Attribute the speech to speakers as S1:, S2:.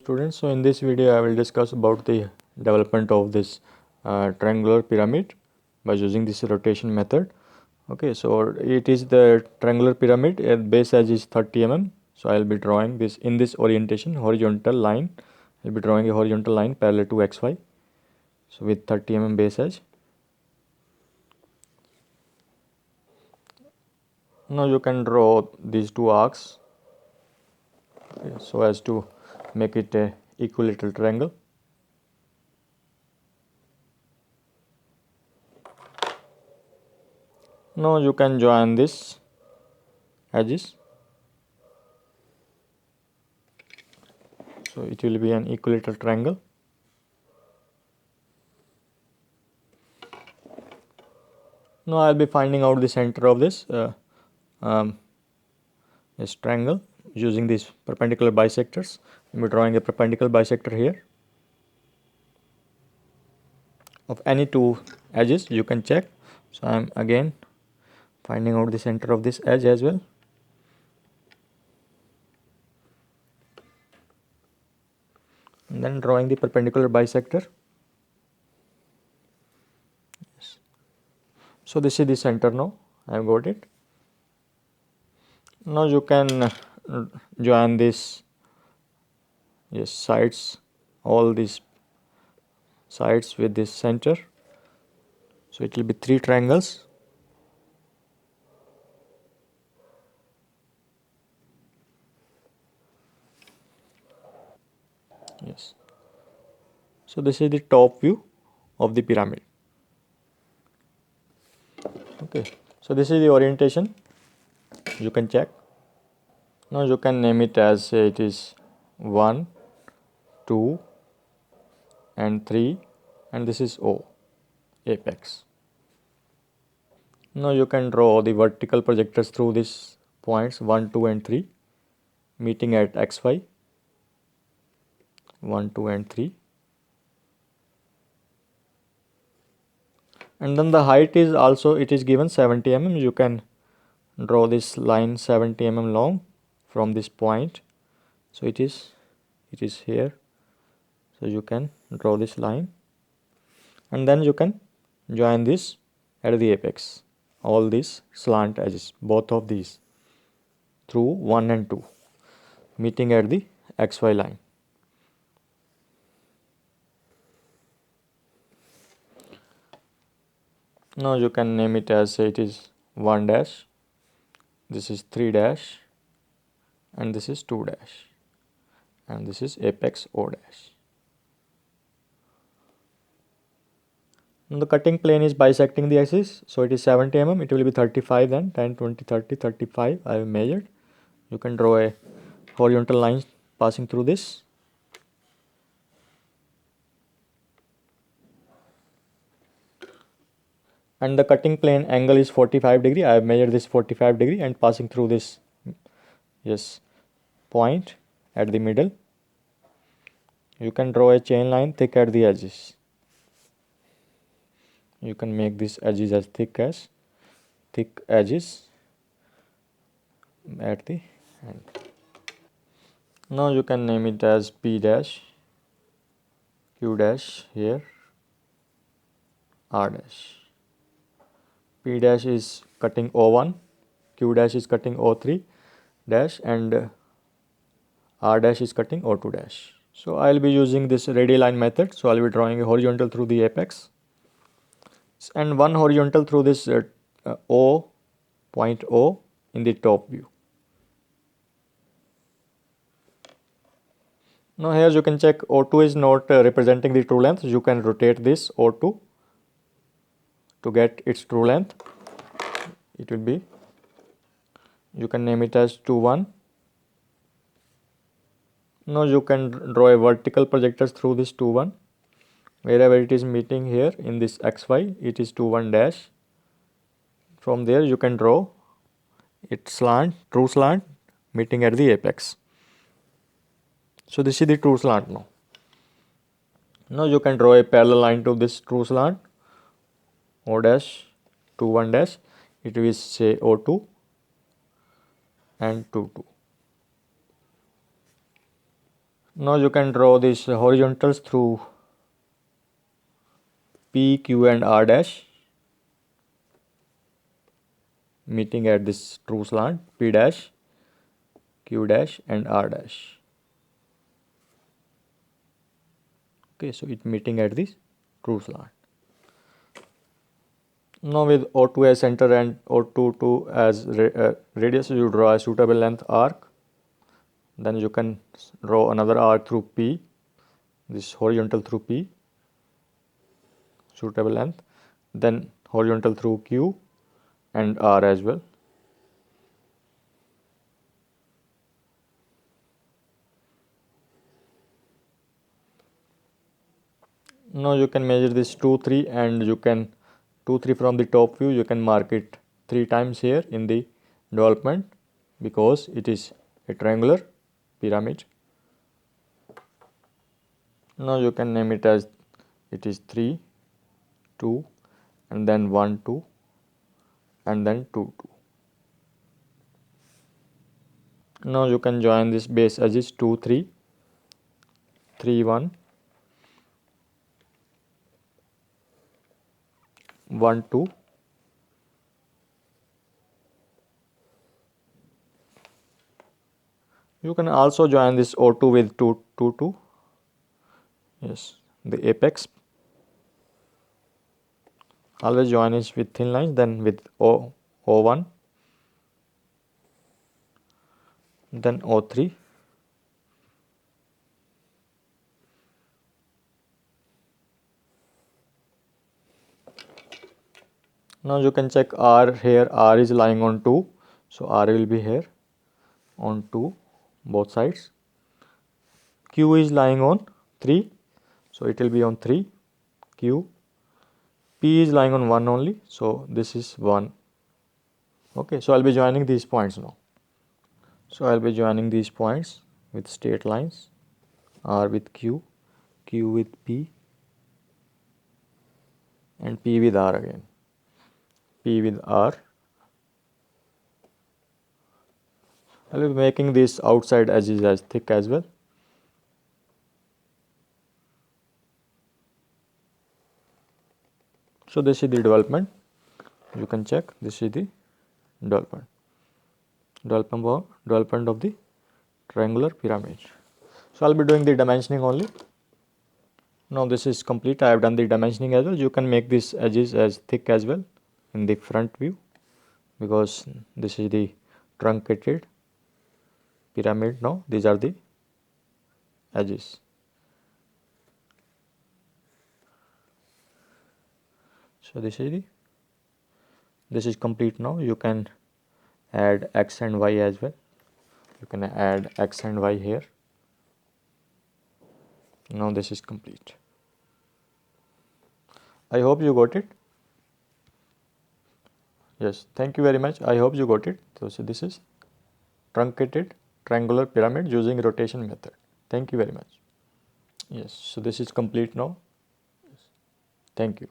S1: Students, so in this video I will discuss about the development of this triangular pyramid by using this rotation method. Okay, so it is the triangular pyramid at base edge is 30 mm. So I will be drawing this in this orientation horizontal line. I will be drawing a horizontal line parallel to xy. So with 30 mm base edge. Now you can draw these two arcs, okay, so as to make it a equilateral triangle. Now you can join this edges, so it will be an equilateral triangle. Now I will be finding out the center of um, this triangle using these perpendicular bisectors. I will be drawing a perpendicular bisector here of any two edges. You can check. So I am again finding out the center of this edge as well. And then drawing the perpendicular bisector. Yes. So this is the center now. I have got it. Now you can join this sides, all these sides with this center. So it will be three triangles. Yes. So this is the top view of the pyramid. Okay. So this is the orientation. You can check. Now you can name it as it is 1, 2 and 3, and this is O, apex. Now you can draw the vertical projectors through these points 1, 2 and 3 meeting at xy, 1, 2 and 3. And then the height is also, it is given 70 mm. You can draw this line 70 mm long from this point. So it is here. So you can draw this line, and then you can join this at the apex, all these slant edges, both of these through 1 and 2 meeting at the xy line. Now you can name it as it is 1 dash, this is 3 dash, and this is 2 dash, and this is apex O dash. Now the cutting plane is bisecting the axis, so it is 70 mm. It will be 35 then, 10, 20, 30, 35. I have measured. You can draw a horizontal line passing through this. And the cutting plane angle is 45 degree. I have measured this 45 degree and passing through this point at the middle. You can draw a chain line thick at the edges. You can make these edges as thick edges at the end. Now you can name it as P dash, Q dash here, R dash. P dash is cutting O1, Q dash is cutting O3 dash, and R dash is cutting O2 dash. So I will be using this radial line method. So I will be drawing a horizontal through the apex and one horizontal through this point O in the top view. Now here you can check O2 is not representing the true length. You can rotate this O2 to get its true length. It will be, you can name it as 2, 1. Now you can draw a vertical projectors through this 2, 1. Wherever it is meeting here in this xy, it is 2, 1 dash. From there you can draw its slant, true slant meeting at the apex. So this is the true slant now. Now you can draw a parallel line to this true slant, O dash, 2, 1 dash. It will say O2 and 2, 2. Now you can draw these horizontals through P, Q and R dash meeting at this true slant P dash, Q dash and R dash. Okay, so it meeting at this true slant. Now with O2 as center and O2 as radius, you draw a suitable length arc. Then you can draw another arc through P, this horizontal through P, suitable length, then horizontal through Q and R as well. Now you can measure this 2, 3 and you can 2, 3 from the top view. You can mark it 3 times here in the development because it is a triangular pyramid. Now you can name it as it is 3, 2 and then 1, 2 and then 2, 2. Now you can join this base edges 2, 3, 3, 1, 1, 2. You can also join this O2 with 2, 2, 2. Yes, the apex. Always join it with thin lines, then with O1, then O3. Now you can check R here. R is lying on 2, so R will be here on 2 both sides. Q is lying on 3, so it will be on 3 Q. P is lying on 1 only, so this is 1. Okay, so I'll be joining these points now. So I'll be joining these points with straight lines, R with Q, Q with P and P with R again, P with R. I'll be making these outside edges as thick as well. So this is the development. You can check, this is the development of the triangular pyramid. So I'll be doing the dimensioning only. Now this is complete. I have done the dimensioning as well. You can make these edges as thick as well in the front view because this is the truncated pyramid. Now these are the edges. So this is complete. Now you can add X and Y as well. You can add X and Y here. Now this is complete. I hope you got it. Yes, thank you very much. I hope you got it. So this is truncated triangular pyramid using rotation method. Thank you very much. Yes, so this is complete now. Thank you.